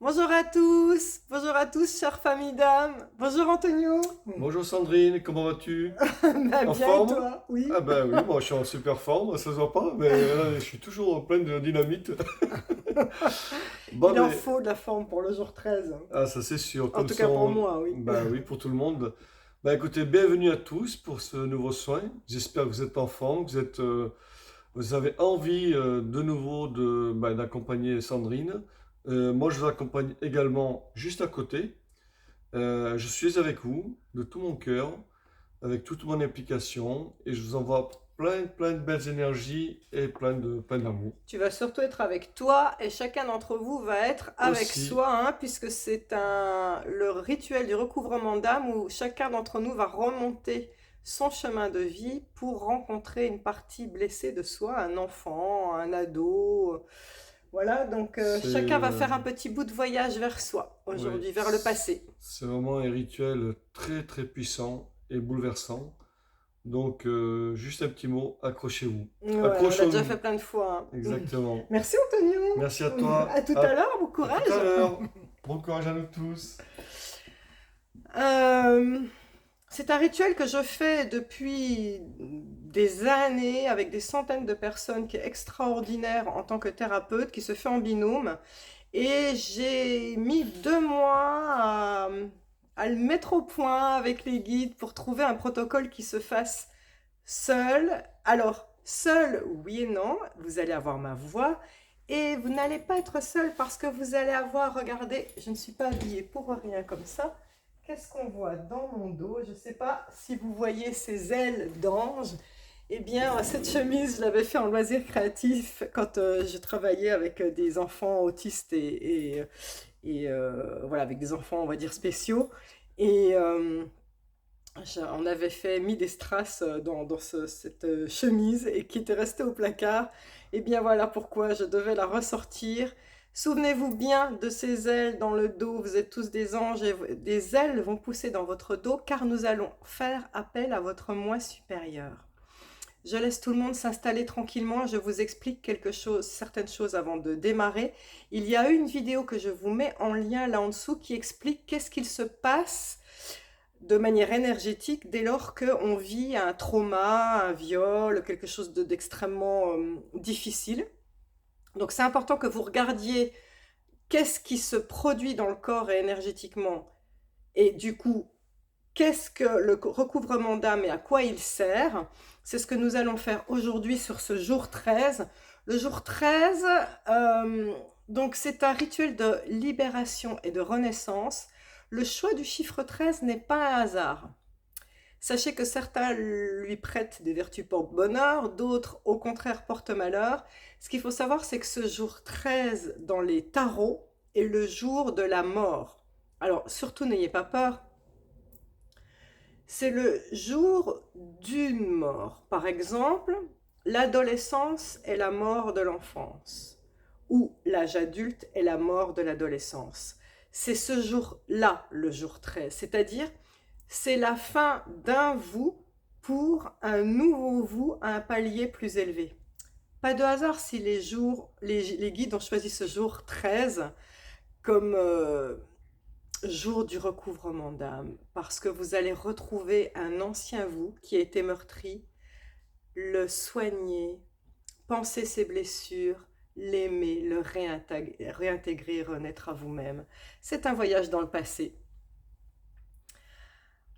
Bonjour à tous, chère famille d'âme. Bonjour Antonio. Bonjour Sandrine, comment vas-tu? Bah, En bien et forme? toi? Oui. Ah ben oui, moi je suis en super forme, ça se voit pas, mais je suis toujours en pleine de dynamite. Bon Il en mais, faut de la forme pour le jour 13. ah ça c'est sûr, En comme tout ça, cas pour moi, oui. bah oui, pour tout le monde. Bah écoutez, bienvenue à tous pour ce nouveau soin. J'espère que vous êtes en forme, que vous avez envie de nouveau d'accompagner Sandrine. Moi je vous accompagne également juste à côté. Je suis avec vous de tout mon cœur, avec toute mon implication, et je vous envoie plein de belles énergies et plein d'amour. Tu vas surtout être avec toi et chacun d'entre vous va être avec Aussi, soi, hein, puisque c'est le rituel du recouvrement d'âme où chacun d'entre nous va remonter son chemin de vie pour rencontrer une partie blessée de soi, un enfant, un ado. Voilà, donc c'est chacun va faire un petit bout de voyage vers soi ouais, aujourd'hui, vers le passé. c'est vraiment un rituel très puissant et bouleversant. Donc, juste un petit mot, accrochez-vous. Ouais, on l'a déjà fait Accrochons-nous, plein de fois, hein. exactement. Merci Antonio. Merci à toi, À tout à l'heure, bon à tout à courage. l'heure. Bon courage à nous tous. Euh, c'est un rituel que je fais depuis des années avec des centaines de personnes qui est extraordinaire en tant que thérapeute, qui se fait en binôme. Et j'ai mis 2 mois à le mettre au point avec les guides pour trouver un protocole qui se fasse seul. Alors, seul, oui et non, vous allez avoir ma voix. Et vous n'allez pas être seul parce que vous allez avoir, regardez, je ne suis pas habillée pour rien comme ça. Qu'est-ce qu'on voit dans mon dos? Je ne sais pas si vous voyez ces ailes d'ange. Eh bien, cette chemise, je l'avais fait en loisir créatif quand je travaillais avec des enfants autistes et voilà, avec des enfants, on va dire, spéciaux. Et on avait mis des strass dans cette chemise et qui était restée au placard. Et bien voilà pourquoi je devais la ressortir. Souvenez-vous bien de ces ailes dans le dos. Vous êtes tous des anges et des ailes vont pousser dans votre dos car nous allons faire appel à votre moi supérieur. Je laisse tout le monde s'installer tranquillement. Je vous explique certaines choses avant de démarrer. Il y a une vidéo que je vous mets en lien là en dessous qui explique qu'est-ce qu'il se passe de manière énergétique dès lors qu'on vit un trauma, un viol, quelque chose d'extrêmement difficile. Donc c'est important que vous regardiez qu'est-ce qui se produit dans le corps et énergétiquement et du coup qu'est-ce que le recouvrement d'âme et à quoi il sert. C'est ce que nous allons faire aujourd'hui sur ce jour 13. Le jour 13, donc c'est un rituel de libération et de renaissance. Le choix du chiffre 13 n'est pas un hasard. Sachez que certains lui prêtent des vertus porte-bonheur, d'autres au contraire portent malheur. Ce qu'il faut savoir, c'est que ce jour 13 dans les tarots est le jour de la mort. Alors surtout n'ayez pas peur, c'est le jour d'une mort. Par exemple, l'adolescence est la mort de l'enfance, ou l'âge adulte est la mort de l'adolescence. C'est ce jour-là, le jour 13, c'est-à-dire c'est la fin d'un vous pour un nouveau vous à un palier plus élevé. Pas de hasard si les guides ont choisi ce jour 13 comme jour du recouvrement d'âme, parce que vous allez retrouver un ancien vous qui a été meurtri, le soigner, penser ses blessures, l'aimer, le réintégrer, renaître à vous-même. C'est un voyage dans le passé.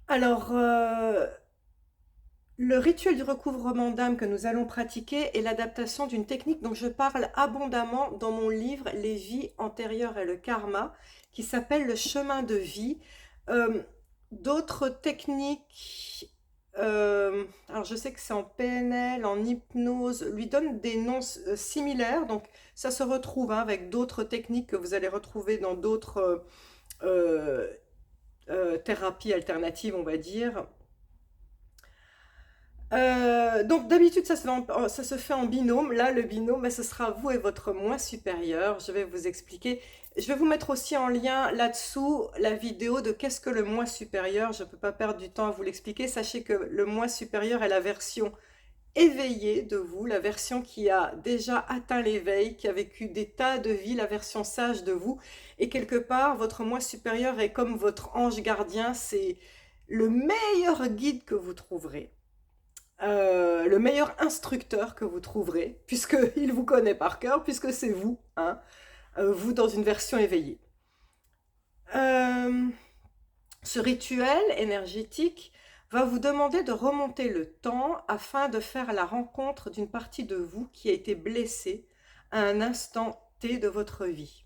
Alors, le rituel du recouvrement d'âme que nous allons pratiquer est l'adaptation d'une technique dont je parle abondamment dans mon livre Les vies antérieures et le karma, qui s'appelle le chemin de vie. Euh, D'autres techniques, alors je sais que c'est en PNL, en hypnose, lui donnent des noms similaires, donc ça se retrouve hein, avec d'autres techniques que vous allez retrouver dans d'autres thérapies alternatives, on va dire. Donc d'habitude ça se fait en binôme. Là le binôme, ce sera vous et votre moi supérieur. Je vais vous expliquer. Je vais vous mettre aussi en lien là-dessous la vidéo de qu'est-ce que le moi supérieur. Je ne peux pas perdre du temps à vous l'expliquer. Sachez que le moi supérieur est la version éveillée de vous, la version qui a déjà atteint l'éveil, qui a vécu des tas de vies, la version sage de vous. Et quelque part, votre moi supérieur est comme votre ange gardien, c'est le meilleur guide que vous trouverez. Le meilleur instructeur que vous trouverez, puisqu'il vous connaît par cœur, puisque c'est vous, hein, vous dans une version éveillée. Euh, Ce rituel énergétique va vous demander de remonter le temps afin de faire la rencontre d'une partie de vous qui a été blessée à un instant T de votre vie.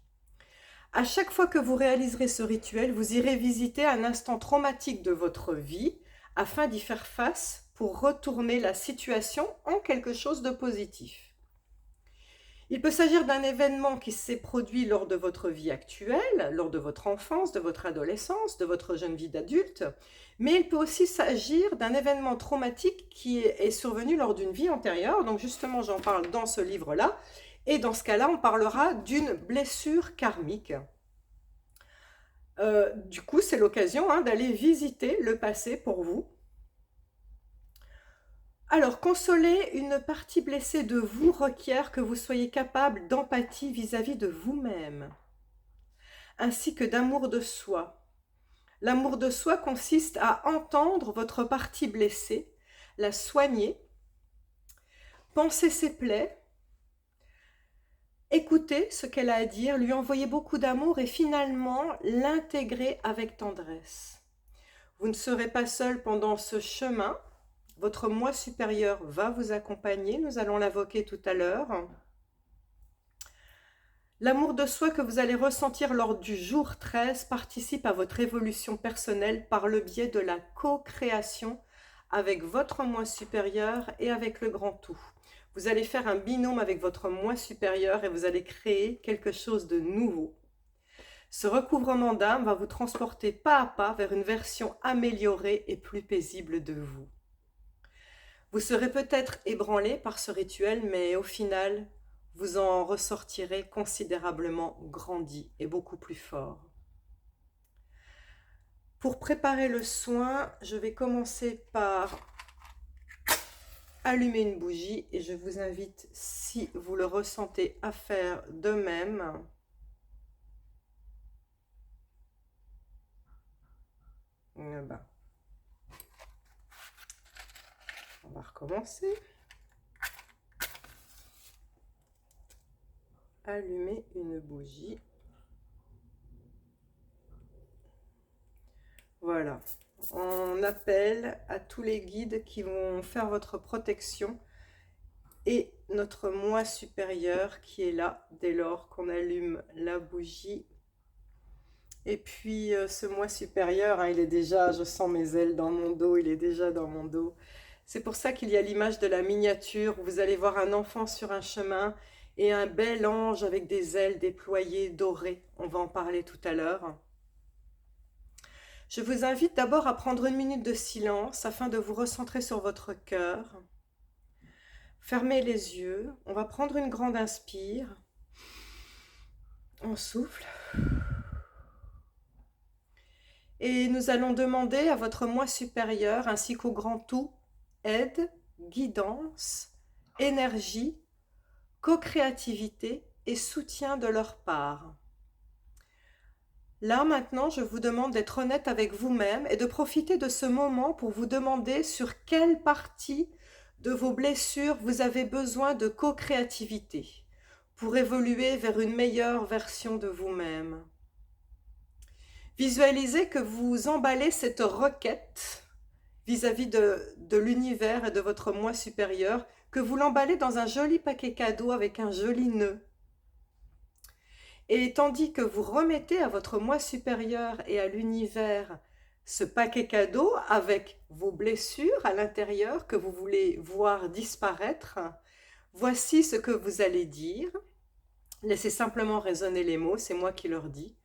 À chaque fois que vous réaliserez ce rituel, vous irez visiter un instant traumatique de votre vie afin d'y faire face pour retourner la situation en quelque chose de positif. Il peut s'agir d'un événement qui s'est produit lors de votre vie actuelle, lors de votre enfance, de votre adolescence, de votre jeune vie d'adulte, mais il peut aussi s'agir d'un événement traumatique qui est survenu lors d'une vie antérieure. Donc justement, j'en parle dans ce livre-là. Et dans ce cas-là, on parlera d'une blessure karmique. Du coup, c'est l'occasion d'aller visiter le passé pour vous. Alors, consoler une partie blessée de vous requiert que vous soyez capable d'empathie vis-à-vis de vous-même, ainsi que d'amour de soi. L'amour de soi consiste à entendre votre partie blessée, la soigner, penser ses plaies, écouter ce qu'elle a à dire, lui envoyer beaucoup d'amour et finalement l'intégrer avec tendresse. Vous ne serez pas seul pendant ce chemin. Votre moi supérieur va vous accompagner, nous allons l'invoquer tout à l'heure. L'amour de soi que vous allez ressentir lors du jour 13 participe à votre évolution personnelle par le biais de la co-création avec votre moi supérieur et avec le grand tout. Vous allez faire un binôme avec votre moi supérieur et vous allez créer quelque chose de nouveau. Ce recouvrement d'âme va vous transporter pas à pas vers une version améliorée et plus paisible de vous. Vous serez peut-être ébranlé par ce rituel, mais au final, vous en ressortirez considérablement grandi et beaucoup plus fort. Pour préparer le soin, je vais commencer par allumer une bougie et je vous invite, si vous le ressentez, à faire de même. On va recommencer. Allumer une bougie. Voilà. On appelle à tous les guides qui vont faire votre protection et notre moi supérieur qui est là dès lors qu'on allume la bougie. Et puis ce moi supérieur, il est déjà, je sens mes ailes dans mon dos, il est déjà dans mon dos. C'est pour ça qu'il y a l'image de la miniature où vous allez voir un enfant sur un chemin et un bel ange avec des ailes déployées dorées. On va en parler tout à l'heure. Je vous invite d'abord à prendre une minute de silence afin de vous recentrer sur votre cœur. Fermez les yeux, on va prendre une grande inspire. On souffle. Et nous allons demander à votre moi supérieur ainsi qu'au grand tout aide, guidance, énergie, co-créativité et soutien de leur part. Là maintenant, je vous demande d'être honnête avec vous-même et de profiter de ce moment pour vous demander sur quelle partie de vos blessures vous avez besoin de co-créativité pour évoluer vers une meilleure version de vous-même. Visualisez que vous emballez cette requête vis-à-vis de l'univers et de votre moi supérieur, que vous l'emballez dans un joli paquet cadeau avec un joli nœud. Et tandis que vous remettez à votre moi supérieur et à l'univers ce paquet cadeau avec vos blessures à l'intérieur que vous voulez voir disparaître, voici ce que vous allez dire. Laissez simplement résonner les mots, c'est moi qui leur dis.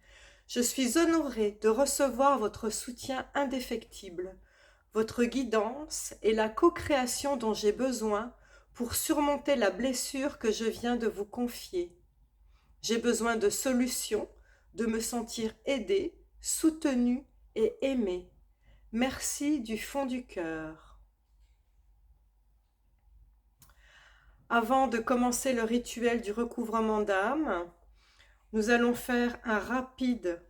Je suis honorée de recevoir votre soutien indéfectible, votre guidance et la co-création dont j'ai besoin pour surmonter la blessure que je viens de vous confier. J'ai besoin de solutions, de me sentir aidée, soutenue et aimée. Merci du fond du cœur. Avant de commencer le rituel du recouvrement d'âme, nous allons faire un rapide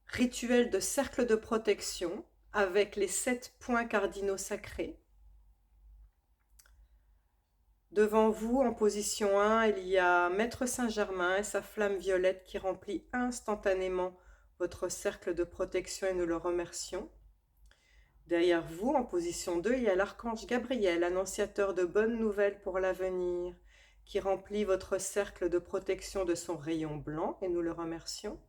rituel de cercle de protection avec les 7 points cardinaux sacrés. Devant vous, en position 1, il y a Maître Saint-Germain et sa flamme violette qui remplit instantanément votre cercle de protection et nous le remercions. Derrière vous, en position 2, il y a l'archange Gabriel, annonciateur de bonnes nouvelles pour l'avenir, qui remplit votre cercle de protection de son rayon blanc et nous le remercions.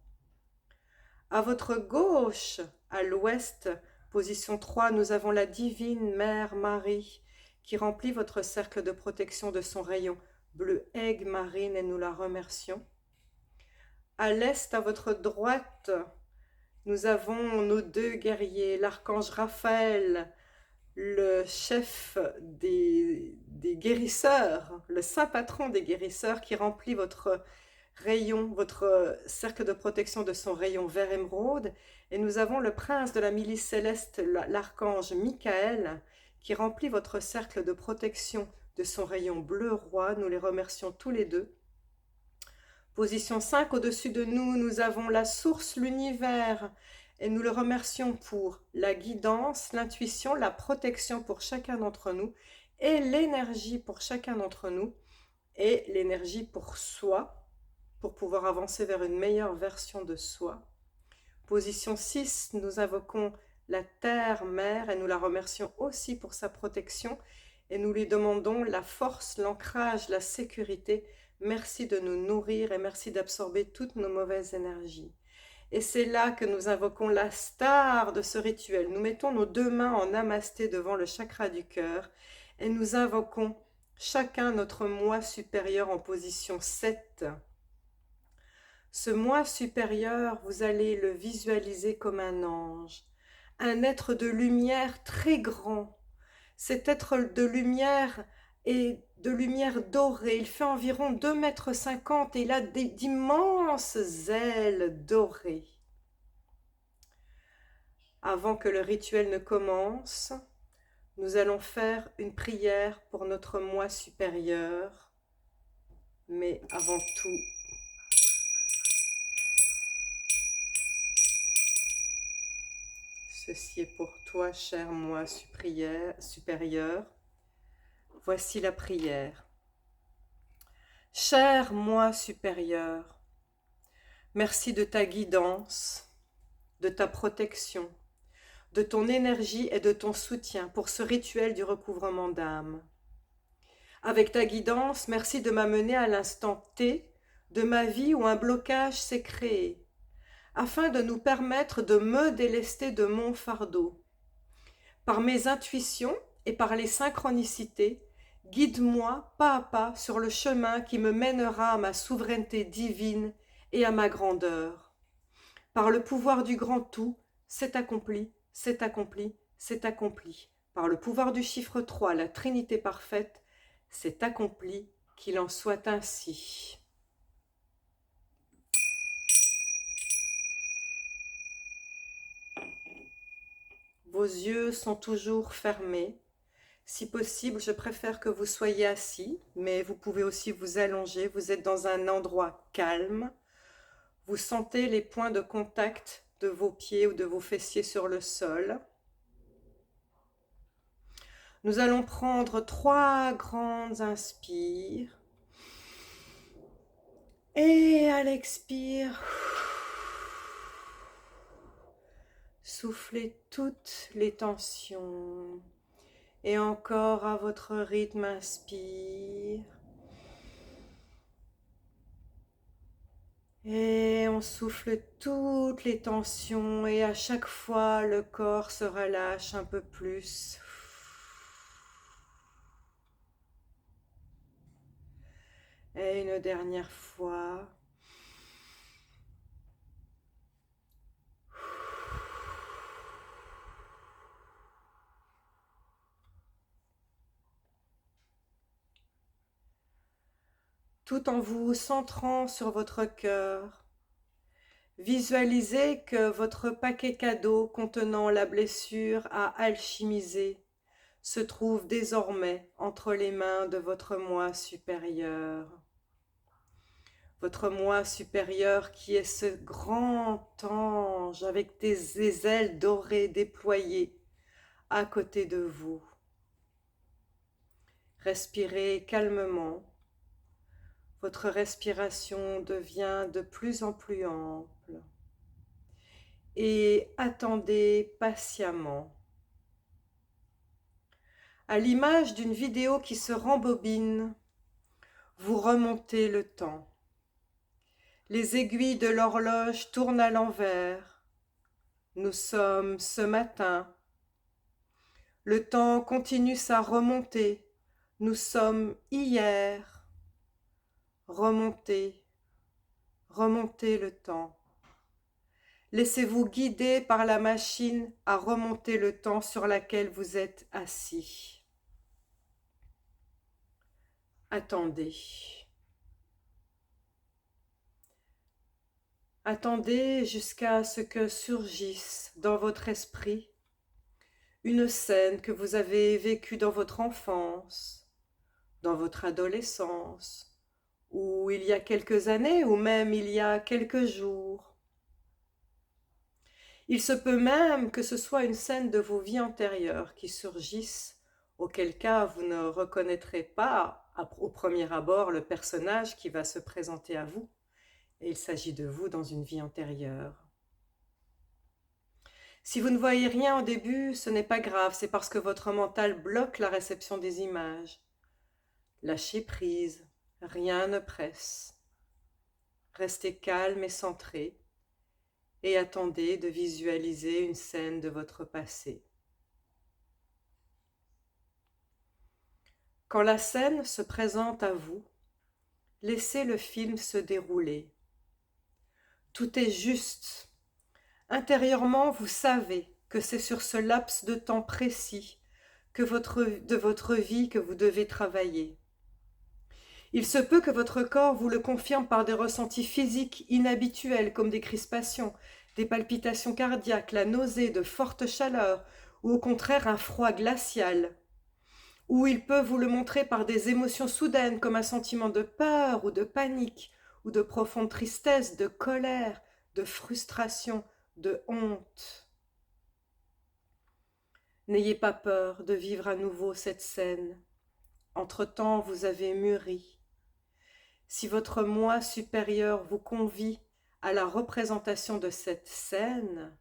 À votre gauche, à l'ouest, position 3, nous avons la divine Mère Marie, qui remplit votre cercle de protection de son rayon bleu aigue marine et nous la remercions. À l'est, à votre droite, nous avons nos 2 guerriers, l'archange Raphaël, le chef des guérisseurs, le saint patron des guérisseurs qui remplit votre rayon, votre cercle de protection de son rayon vert émeraude. Et nous avons le prince de la milice céleste, l'archange Michael, qui remplit votre cercle de protection de son rayon bleu roi. Nous les remercions tous les deux. Position 5, au-dessus de nous, nous avons la source, l'univers, et nous le remercions pour la guidance, l'intuition, la protection pour chacun d'entre nous, et l'énergie pour chacun d'entre nous, et l'énergie pour soi, pour pouvoir avancer vers une meilleure version de soi. Position 6, nous invoquons la terre-mère, et nous la remercions aussi pour sa protection, et nous lui demandons la force, l'ancrage, la sécurité. Merci de nous nourrir et merci d'absorber toutes nos mauvaises énergies. Et c'est là que nous invoquons la star de ce rituel. Nous mettons nos 2 mains en namasté devant le chakra du cœur et nous invoquons chacun notre moi supérieur en position 7. Ce moi supérieur, vous allez le visualiser comme un ange, un être de lumière très grand. Cet être de lumière est de lumière dorée, il fait environ 2,50 m et il a d'immenses ailes dorées. Avant que le rituel ne commence, nous allons faire une prière pour notre moi supérieur, mais avant tout, ceci est pour toi, cher moi supérieur. Voici la prière. Cher moi supérieur, merci de ta guidance, de ta protection, de ton énergie et de ton soutien pour ce rituel du recouvrement d'âme. Avec ta guidance, merci de m'amener à l'instant T de ma vie où un blocage s'est créé, afin de nous permettre de me délester de mon fardeau. Par mes intuitions et par les synchronicités, guide-moi pas à pas sur le chemin qui me mènera à ma souveraineté divine et à ma grandeur. Par le pouvoir du grand tout, c'est accompli, c'est accompli, c'est accompli. Par le pouvoir du chiffre 3, la Trinité parfaite, c'est accompli, qu'il en soit ainsi. Vos yeux sont toujours fermés. Si possible, je préfère que vous soyez assis, mais vous pouvez aussi vous allonger. Vous êtes dans un endroit calme. Vous sentez les points de contact de vos pieds ou de vos fessiers sur le sol. Nous allons prendre 3 grandes inspires. Et à l'expire, soufflez toutes les tensions. Et encore à votre rythme, inspire. Et on souffle toutes les tensions et à chaque fois le corps se relâche un peu plus. Et une dernière fois. Tout en vous centrant sur votre cœur, visualisez que votre paquet cadeau contenant la blessure à alchimiser se trouve désormais entre les mains de votre moi supérieur. Votre moi supérieur qui est ce grand ange avec des ailes dorées déployées à côté de vous. Respirez calmement. Votre respiration devient de plus en plus ample. Et attendez patiemment. À l'image d'une vidéo qui se rembobine, vous remontez le temps. Les aiguilles de l'horloge tournent à l'envers. Nous sommes ce matin. Le temps continue sa remontée. Nous sommes hier. Remontez, remontez le temps. Laissez-vous guider par la machine à remonter le temps sur laquelle vous êtes assis. Attendez. Attendez jusqu'à ce que surgisse dans votre esprit une scène que vous avez vécue dans votre enfance, dans votre adolescence, ou il y a quelques années, ou même il y a quelques jours. Il se peut même que ce soit une scène de vos vies antérieures qui surgisse, auquel cas vous ne reconnaîtrez pas au premier abord le personnage qui va se présenter à vous, et il s'agit de vous dans une vie antérieure. Si vous ne voyez rien au début, ce n'est pas grave, c'est parce que votre mental bloque la réception des images. Lâchez prise, rien ne presse. Restez calme et centré et attendez de visualiser une scène de votre passé. Quand la scène se présente à vous, laissez le film se dérouler. Tout est juste. Intérieurement, vous savez que c'est sur ce laps de temps précis de votre vie que vous devez travailler. Il se peut que votre corps vous le confirme par des ressentis physiques inhabituels comme des crispations, des palpitations cardiaques, la nausée, de fortes chaleurs ou au contraire un froid glacial. Ou il peut vous le montrer par des émotions soudaines comme un sentiment de peur ou de panique ou de profonde tristesse, de colère, de frustration, de honte. N'ayez pas peur de vivre à nouveau cette scène. Entre-temps, vous avez mûri. Si votre moi supérieur vous convie à la représentation de cette scène,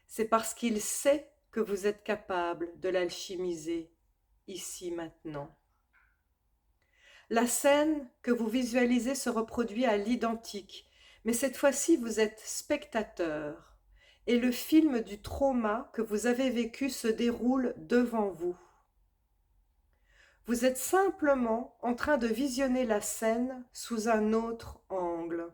c'est parce qu'il sait que vous êtes capable de l'alchimiser ici maintenant. La scène que vous visualisez se reproduit à l'identique, mais cette fois-ci vous êtes spectateur et le film du trauma que vous avez vécu se déroule devant vous. Vous êtes simplement en train de visionner la scène sous un autre angle.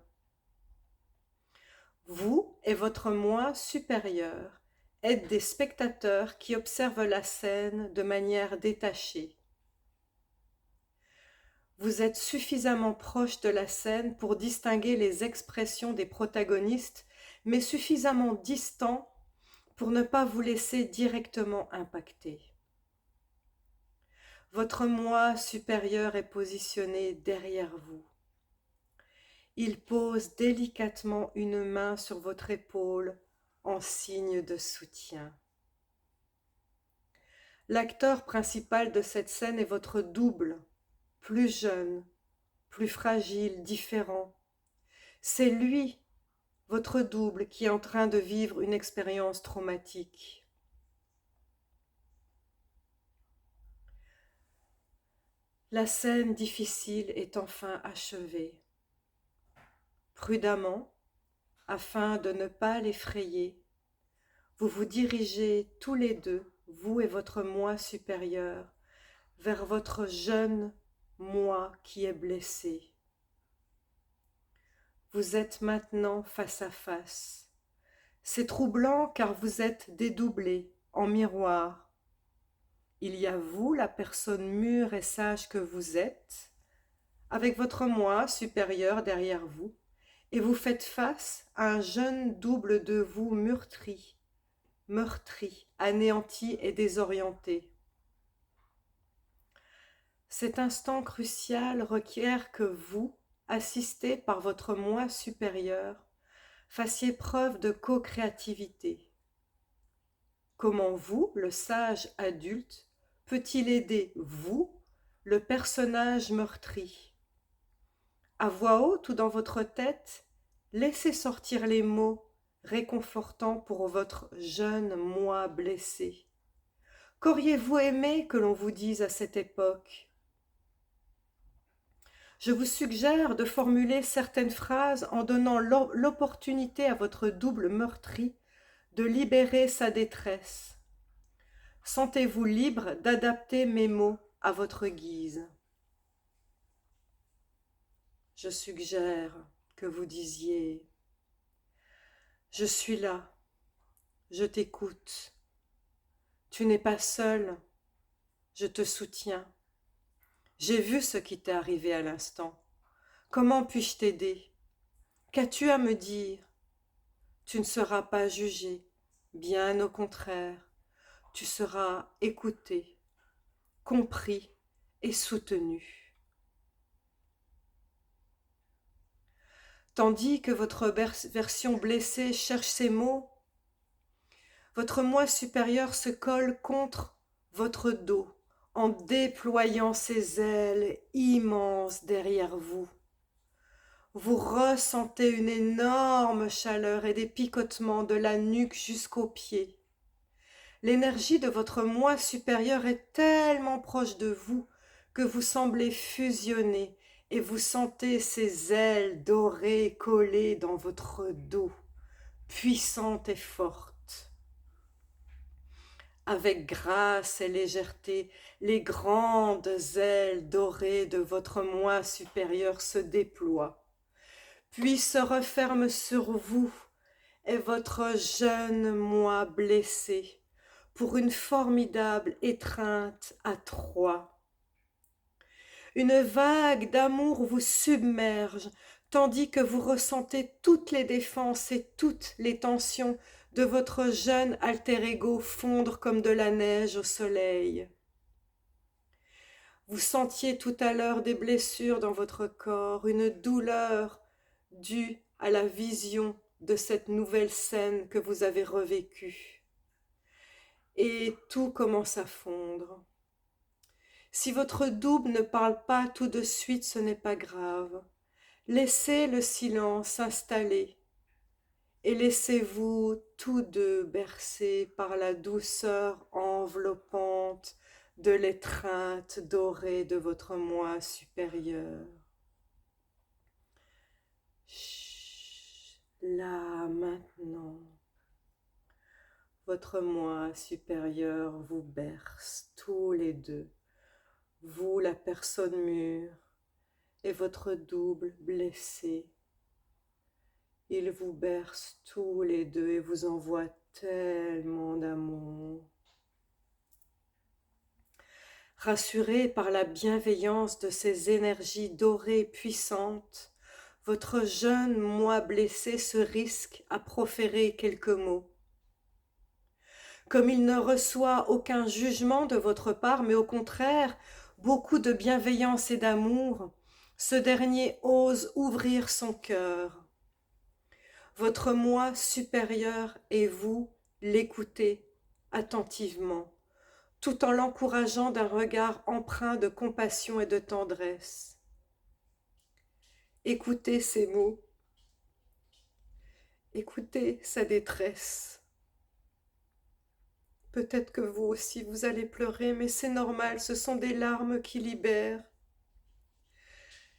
Vous et votre moi supérieur êtes des spectateurs qui observent la scène de manière détachée. Vous êtes suffisamment proche de la scène pour distinguer les expressions des protagonistes, mais suffisamment distant pour ne pas vous laisser directement impacter. Votre moi supérieur est positionné derrière vous. Il pose délicatement une main sur votre épaule en signe de soutien. L'acteur principal de cette scène est votre double, plus jeune, plus fragile, différent. C'est lui, votre double, qui est en train de vivre une expérience traumatique. La scène difficile est enfin achevée. Prudemment, afin de ne pas l'effrayer, vous vous dirigez tous les deux, vous et votre moi supérieur, vers votre jeune moi qui est blessé. Vous êtes maintenant face à face. C'est troublant car vous êtes dédoublés, en miroir. Il y a vous, la personne mûre et sage que vous êtes, avec votre moi supérieur derrière vous, et vous faites face à un jeune double de vous meurtri, anéanti et désorienté. Cet instant crucial requiert que vous, assistés par votre moi supérieur, fassiez preuve de co-créativité. Comment vous, le sage adulte, peut-il aider vous, le personnage meurtri? À voix haute ou dans votre tête, laissez sortir les mots réconfortants pour votre jeune moi blessé. Qu'auriez-vous aimé que l'on vous dise à cette époque? Je vous suggère de formuler certaines phrases en donnant l'opportunité à votre double meurtri de libérer sa détresse. Sentez-vous libre d'adapter mes mots à votre guise. Je suggère que vous disiez: je suis là, je t'écoute, tu n'es pas seul, je te soutiens. J'ai vu ce qui t'est arrivé à l'instant. Comment puis-je t'aider? Qu'as-tu à me dire? Tu ne seras pas jugé, bien au contraire, tu seras écouté, compris et soutenu. Tandis que votre version blessée cherche ses mots, votre moi supérieur se colle contre votre dos en déployant ses ailes immenses derrière vous. Vous ressentez une énorme chaleur et des picotements de la nuque jusqu'aux pieds. L'énergie de votre moi supérieur est tellement proche de vous que vous semblez fusionner et vous sentez ses ailes dorées collées dans votre dos, puissantes et fortes. Avec grâce et légèreté, les grandes ailes dorées de votre moi supérieur se déploient, puis se referment sur vous et votre jeune moi blessé pour une formidable étreinte à trois. Une vague d'amour vous submerge, tandis que vous ressentez toutes les défenses et toutes les tensions de votre jeune alter ego fondre comme de la neige au soleil. Vous sentiez tout à l'heure des blessures dans votre corps, une douleur due à la vision de cette nouvelle scène que vous avez revécue. Et tout commence à fondre. Si votre double ne parle pas tout de suite, ce n'est pas grave. Laissez le silence s'installer et laissez-vous tous deux bercer par la douceur enveloppante de l'étreinte dorée de votre moi supérieur. Chut, là, maintenant, votre moi supérieur vous berce tous les deux, vous la personne mûre et votre double blessé. Il vous berce tous les deux et vous envoie tellement d'amour. Rassuré par la bienveillance de ces énergies dorées puissantes, votre jeune moi blessé se risque à proférer quelques mots. Comme il ne reçoit aucun jugement de votre part, mais au contraire, beaucoup de bienveillance et d'amour, ce dernier ose ouvrir son cœur. Votre moi supérieur et vous l'écoutez attentivement, tout en l'encourageant d'un regard empreint de compassion et de tendresse. Écoutez ces mots, écoutez sa détresse. Peut-être que vous aussi vous allez pleurer, mais c'est normal, ce sont des larmes qui libèrent.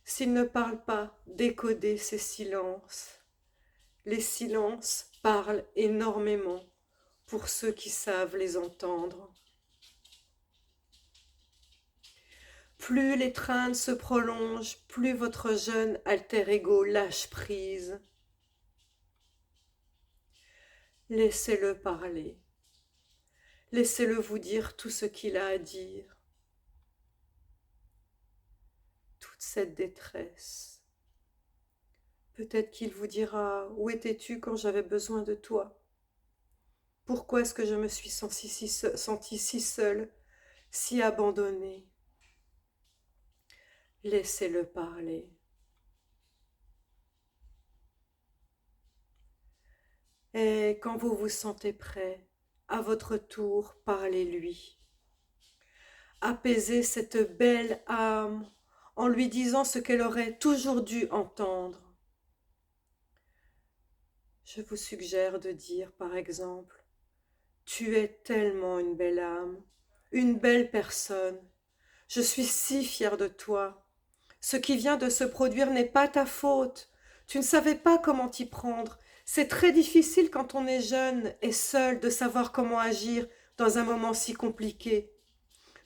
S'il ne parle pas, décodez ces silences. Les silences parlent énormément pour ceux qui savent les entendre. Plus l'étreinte se prolonge, plus votre jeune alter ego lâche prise. Laissez-le parler. Laissez-le vous dire tout ce qu'il a à dire. Toute cette détresse. Peut-être qu'il vous dira: où étais-tu quand j'avais besoin de toi? Pourquoi est-ce que je me suis sentie si seule, si abandonnée? Laissez-le parler. Et quand vous vous sentez prêt, à votre tour, parlez-lui. Apaisez cette belle âme en lui disant ce qu'elle aurait toujours dû entendre. Je vous suggère de dire, par exemple, tu es tellement une belle âme, une belle personne. Je suis si fière de toi. Ce qui vient de se produire n'est pas ta faute. Tu ne savais pas comment t'y prendre. C'est très difficile quand on est jeune et seul de savoir comment agir dans un moment si compliqué.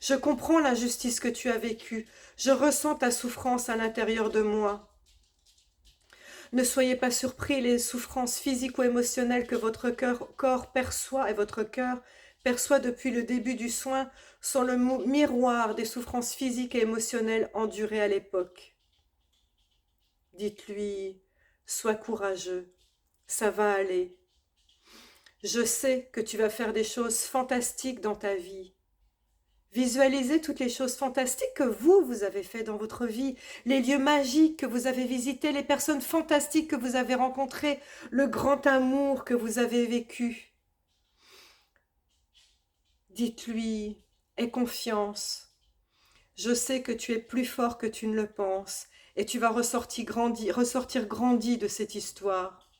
Je comprends l'injustice que tu as vécue. Je ressens ta souffrance à l'intérieur de moi. Ne soyez pas surpris, les souffrances physiques ou émotionnelles que votre corps perçoit et votre cœur perçoit depuis le début du soin sont le miroir des souffrances physiques et émotionnelles endurées à l'époque. Dites-lui, sois courageux, ça va aller. Je sais que tu vas faire des choses fantastiques dans ta vie. Visualisez toutes les choses fantastiques que vous avez fait dans votre vie, les lieux magiques que vous avez visités, les personnes fantastiques que vous avez rencontrées, le grand amour que vous avez vécu. Dites-lui, aie confiance. Je sais que tu es plus fort que tu ne le penses et tu vas ressortir grandi de cette histoire.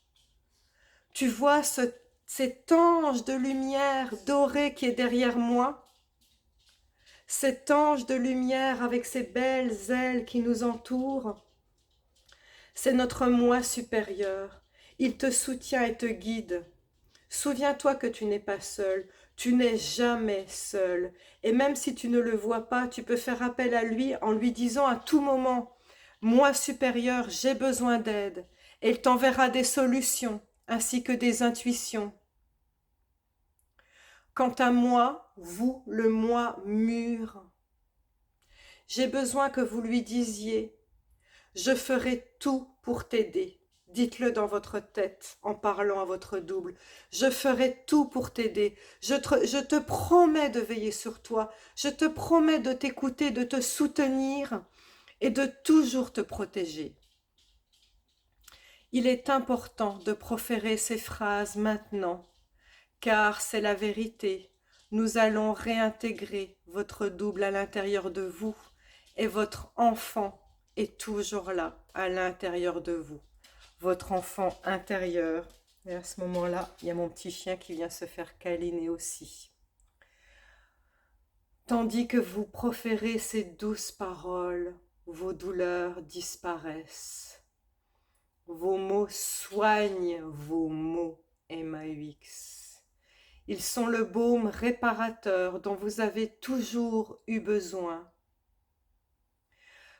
Tu vois cet ange de lumière doré qui est derrière moi? Cet ange de lumière avec ses belles ailes qui nous entourent, c'est notre moi supérieur. Il te soutient et te guide. Souviens-toi que tu n'es pas seul, tu n'es jamais seul. Et même si tu ne le vois pas, tu peux faire appel à lui en lui disant à tout moment, moi supérieur, j'ai besoin d'aide. Et il t'enverra des solutions ainsi que des intuitions. Quant à moi, vous, le moi mûr, j'ai besoin que vous lui disiez « Je ferai tout pour t'aider ». Dites-le dans votre tête en parlant à votre double. « Je ferai tout pour t'aider. Je te promets de veiller sur toi. Je te promets de t'écouter, de te soutenir et de toujours te protéger. » Il est important de proférer ces phrases maintenant, car c'est la vérité. Nous allons réintégrer votre double à l'intérieur de vous et votre enfant est toujours là, à l'intérieur de vous. Votre enfant intérieur. Et à ce moment-là, il y a mon petit chien qui vient se faire câliner aussi. Tandis que vous proférez ces douces paroles, vos douleurs disparaissent. Vos mots soignent vos maux MAUX. Ils sont le baume réparateur dont vous avez toujours eu besoin.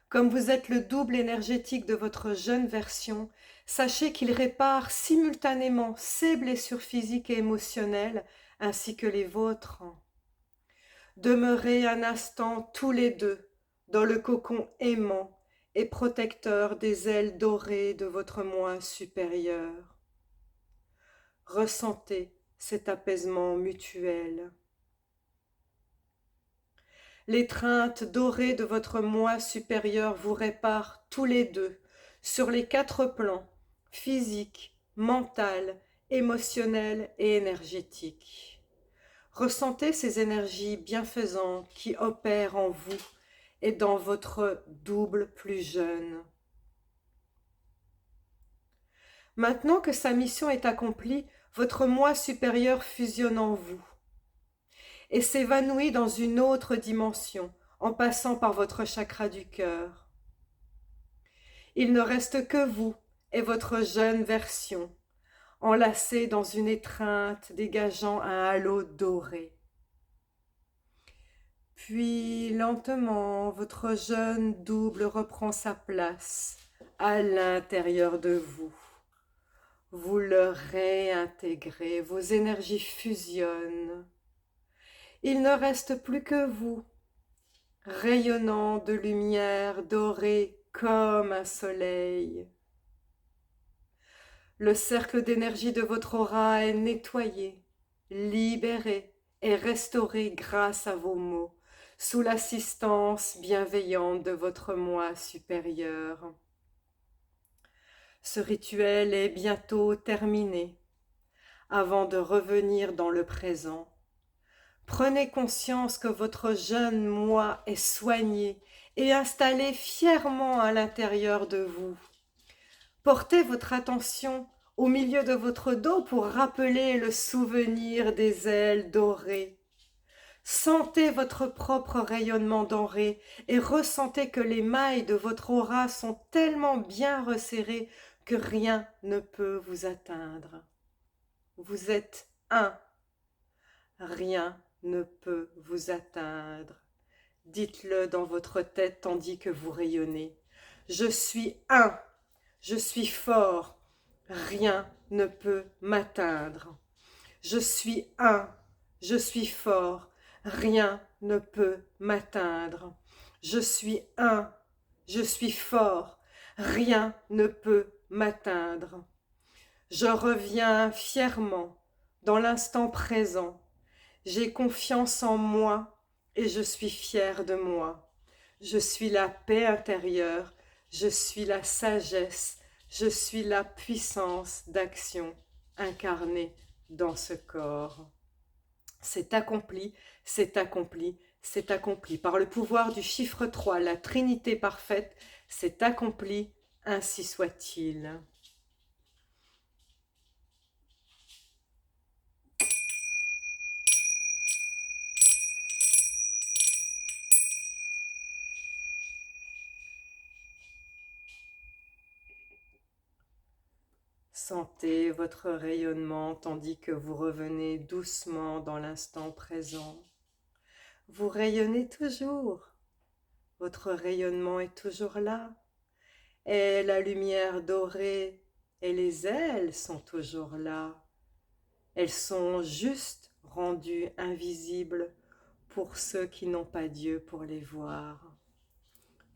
Comme vous êtes le double énergétique de votre jeune version, sachez qu'il répare simultanément ses blessures physiques et émotionnelles ainsi que les vôtres. Demeurez un instant tous les deux dans le cocon aimant et protecteur des ailes dorées de votre moi supérieur. Ressentez cet apaisement mutuel. L'étreinte dorée de votre moi supérieur vous répare tous les deux sur les 4 plans, physique, mental, émotionnel et énergétique. Ressentez ces énergies bienfaisantes qui opèrent en vous et dans votre double plus jeune. Maintenant que sa mission est accomplie, votre moi supérieur fusionne en vous et s'évanouit dans une autre dimension en passant par votre chakra du cœur. Il ne reste que vous et votre jeune version, enlacés dans une étreinte dégageant un halo doré. Puis, lentement, votre jeune double reprend sa place à l'intérieur de vous. Vous le réintégrez, vos énergies fusionnent. Il ne reste plus que vous, rayonnant de lumière dorée comme un soleil. Le cercle d'énergie de votre aura est nettoyé, libéré et restauré grâce à vos mots. sous l'assistance bienveillante de votre moi supérieur. Ce rituel est bientôt terminé. Avant de revenir dans le présent, prenez conscience que votre jeune moi est soigné et installé fièrement à l'intérieur de vous. Portez votre attention au milieu de votre dos pour rappeler le souvenir des ailes dorées. Sentez votre propre rayonnement doré et ressentez que les mailles de votre aura sont tellement bien resserrées que rien ne peut vous atteindre. Vous êtes un. Rien ne peut vous atteindre. Dites-le dans votre tête tandis que vous rayonnez. Je suis un. Je suis fort. Rien ne peut m'atteindre. Je suis un. Je suis fort. Rien ne peut m'atteindre. Je suis un. Je suis fort. Rien ne peut m'atteindre. Je reviens fièrement dans l'instant présent. J'ai confiance en moi et je suis fière de moi. Je suis la paix intérieure, je suis la sagesse, je suis la puissance d'action incarnée dans ce corps. C'est accompli, c'est accompli, c'est accompli. Par le pouvoir du chiffre 3, la Trinité parfaite, c'est accompli, ainsi soit-il. Sentez votre rayonnement tandis que vous revenez doucement dans l'instant présent. Vous rayonnez toujours. Votre rayonnement est toujours là. Et la lumière dorée et les ailes sont toujours là. Elles sont juste rendues invisibles pour ceux qui n'ont pas Dieu pour les voir.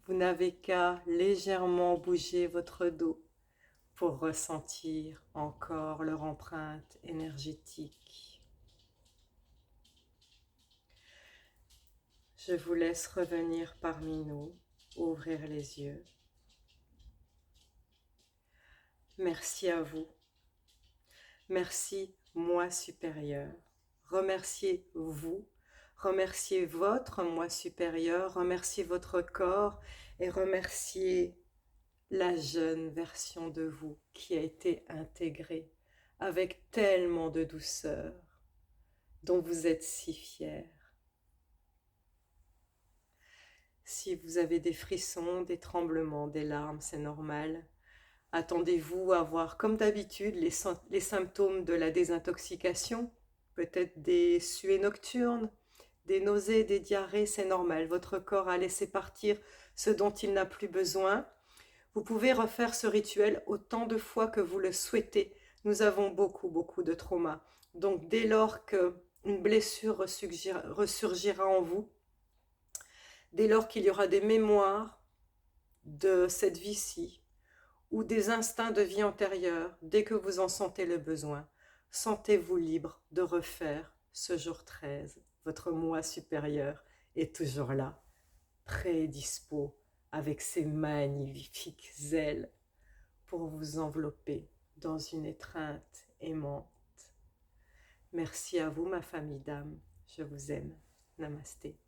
Vous n'avez qu'à légèrement bouger votre dos pour ressentir encore leur empreinte énergétique. Je vous laisse revenir parmi nous, ouvrir les yeux. Merci à vous. Merci, moi supérieur. Remerciez-vous. Remerciez votre moi supérieur. Remerciez votre corps et remerciez la jeune version de vous qui a été intégrée avec tellement de douceur, dont vous êtes si fiers. Si vous avez des frissons, des tremblements, des larmes, c'est normal. Attendez-vous à voir, comme d'habitude, les symptômes de la désintoxication, peut-être des suées nocturnes, des nausées, des diarrhées, c'est normal. Votre corps a laissé partir ce dont il n'a plus besoin. Vous pouvez refaire ce rituel autant de fois que vous le souhaitez. Nous avons beaucoup de traumas. Donc dès lors qu'une blessure ressurgira en vous, dès lors qu'il y aura des mémoires de cette vie-ci, ou des instincts de vie antérieure, dès que vous en sentez le besoin, sentez-vous libre de refaire ce jour 13. Votre moi supérieur est toujours là, prêt et dispo, avec ses magnifiques ailes pour vous envelopper dans une étreinte aimante. Merci à vous, ma famille d'âme. Je vous aime. Namasté.